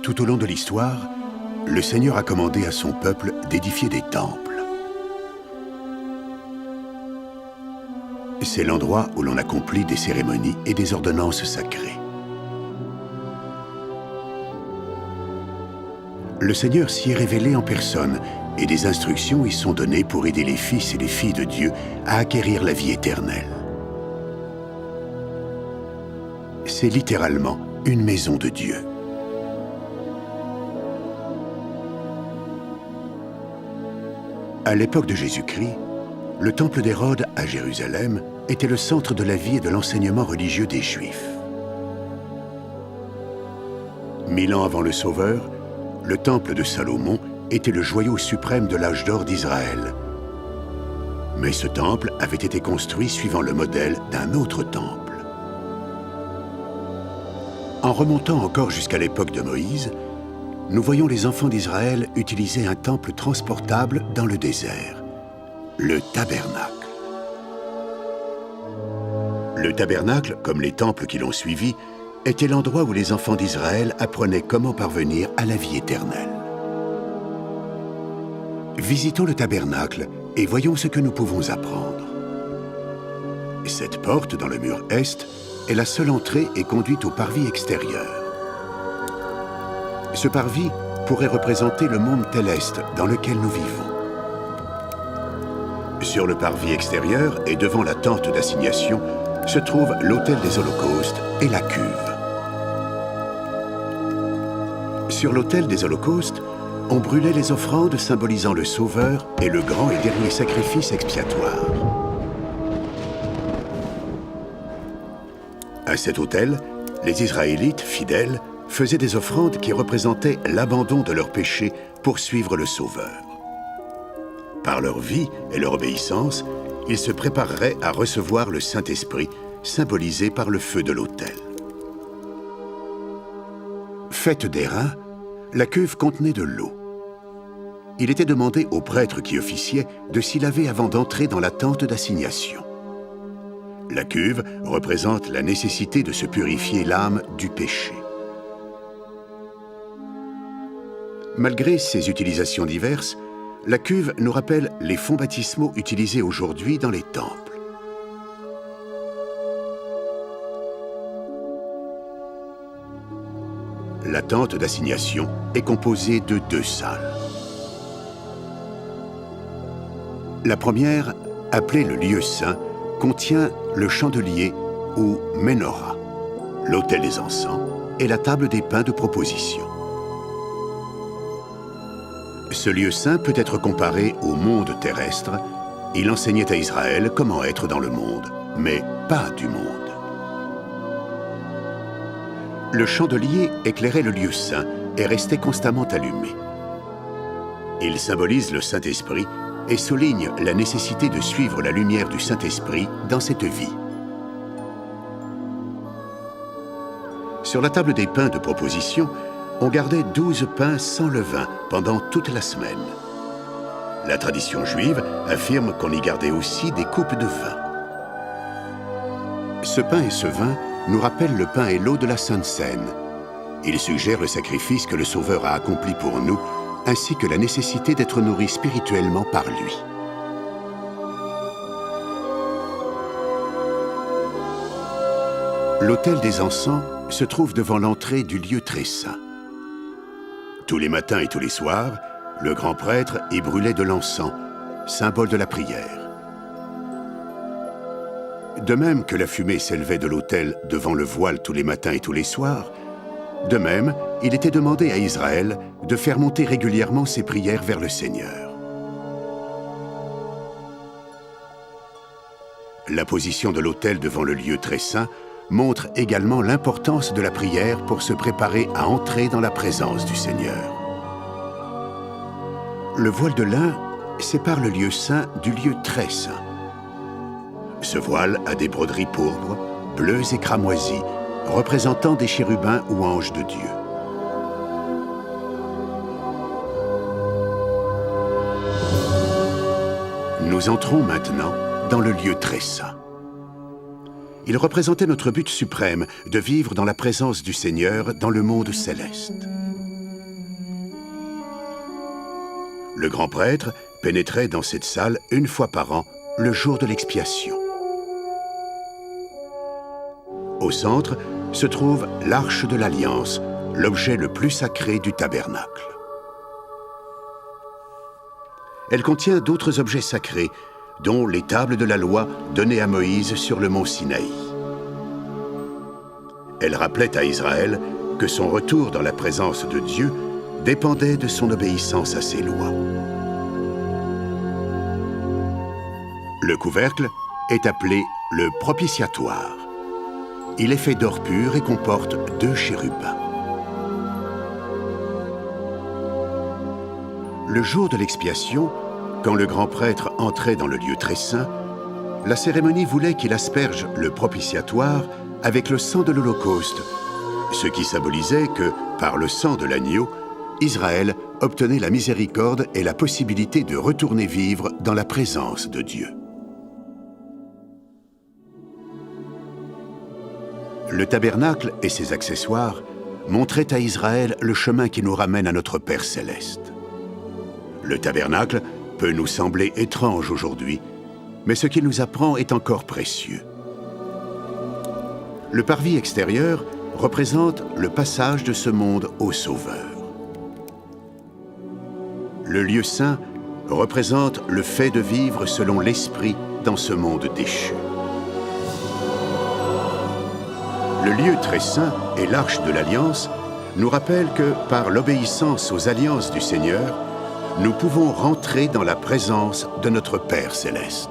Tout au long de l'histoire, le Seigneur a commandé à son peuple d'édifier des temples. C'est l'endroit où l'on accomplit des cérémonies et des ordonnances sacrées. Le Seigneur s'y est révélé en personne et des instructions y sont données pour aider les fils et les filles de Dieu à acquérir la vie éternelle. C'est littéralement une maison de Dieu. À l'époque de Jésus-Christ, le temple d'Hérode à Jérusalem était le centre de la vie et de l'enseignement religieux des Juifs. 1000 ans avant le Sauveur, le temple de Salomon était le joyau suprême de l'âge d'or d'Israël. Mais ce temple avait été construit suivant le modèle d'un autre temple. En remontant encore jusqu'à l'époque de Moïse, nous voyons les enfants d'Israël utiliser un temple transportable dans le désert, le tabernacle. Le tabernacle, comme les temples qui l'ont suivi, était l'endroit où les enfants d'Israël apprenaient comment parvenir à la vie éternelle. Visitons le tabernacle et voyons ce que nous pouvons apprendre. Cette porte dans le mur est est la seule entrée et conduite au parvis extérieur. Ce parvis pourrait représenter le monde céleste dans lequel nous vivons. Sur le parvis extérieur et devant la tente d'assignation se trouve l'autel des holocaustes et la cuve. Sur l'autel des holocaustes, on brûlait les offrandes symbolisant le Sauveur et le grand et dernier sacrifice expiatoire. À cet autel, les Israélites, fidèles, faisaient des offrandes qui représentaient l'abandon de leurs péchés pour suivre le Sauveur. Par leur vie et leur obéissance, ils se prépareraient à recevoir le Saint-Esprit, symbolisé par le feu de l'autel. Faite d'airain, la cuve contenait de l'eau. Il était demandé aux prêtres qui officiaient de s'y laver avant d'entrer dans la tente d'assignation. La cuve représente la nécessité de se purifier l'âme du péché. Malgré ses utilisations diverses, la cuve nous rappelle les fonts baptismaux utilisés aujourd'hui dans les temples. La tente d'assignation est composée de 2 salles. La première, appelée le lieu saint, contient le chandelier ou menorah, l'autel des encens et la table des pains de proposition. Ce lieu saint peut être comparé au monde terrestre. Il enseignait à Israël comment être dans le monde, mais pas du monde. Le chandelier éclairait le lieu saint et restait constamment allumé. Il symbolise le Saint-Esprit et souligne la nécessité de suivre la lumière du Saint-Esprit dans cette vie. Sur la table des pains de proposition, on gardait 12 pains sans levain pendant toute la semaine. La tradition juive affirme qu'on y gardait aussi des coupes de vin. Ce pain et ce vin nous rappellent le pain et l'eau de la Sainte Seine. Il suggère le sacrifice que le Sauveur a accompli pour nous, ainsi que la nécessité d'être nourris spirituellement par lui. L'autel des encens se trouve devant l'entrée du lieu très saint. Tous les matins et tous les soirs, le grand prêtre y brûlait de l'encens, symbole de la prière. De même que la fumée s'élevait de l'autel devant le voile tous les matins et tous les soirs, de même, il était demandé à Israël de faire monter régulièrement ses prières vers le Seigneur. La position de l'autel devant le lieu très saint montre également l'importance de la prière pour se préparer à entrer dans la présence du Seigneur. Le voile de lin sépare le lieu saint du lieu très saint. Ce voile a des broderies pourpres, bleues et cramoisies, représentant des chérubins ou anges de Dieu. Nous entrons maintenant dans le lieu très saint. Il représentait notre but suprême de vivre dans la présence du Seigneur dans le monde céleste. Le grand prêtre pénétrait dans cette salle une fois par an, le jour de l'expiation. Au centre se trouve l'Arche de l'Alliance, l'objet le plus sacré du tabernacle. Elle contient d'autres objets sacrés, dont les tables de la loi données à Moïse sur le mont Sinaï. Elle rappelait à Israël que son retour dans la présence de Dieu dépendait de son obéissance à ses lois. Le couvercle est appelé le propitiatoire. Il est fait d'or pur et comporte 2 chérubins. Le jour de l'expiation, quand le grand prêtre entrait dans le lieu très saint, la cérémonie voulait qu'il asperge le propitiatoire avec le sang de l'Holocauste, ce qui symbolisait que, par le sang de l'agneau, Israël obtenait la miséricorde et la possibilité de retourner vivre dans la présence de Dieu. Le tabernacle et ses accessoires montraient à Israël le chemin qui nous ramène à notre Père céleste. Le tabernacle peut nous sembler étrange aujourd'hui, mais ce qu'il nous apprend est encore précieux. Le parvis extérieur représente le passage de ce monde au Sauveur. Le lieu saint représente le fait de vivre selon l'Esprit dans ce monde déchu. Le lieu très saint et l'Arche de l'Alliance nous rappellent que, par l'obéissance aux alliances du Seigneur, nous pouvons rentrer dans la présence de notre Père céleste.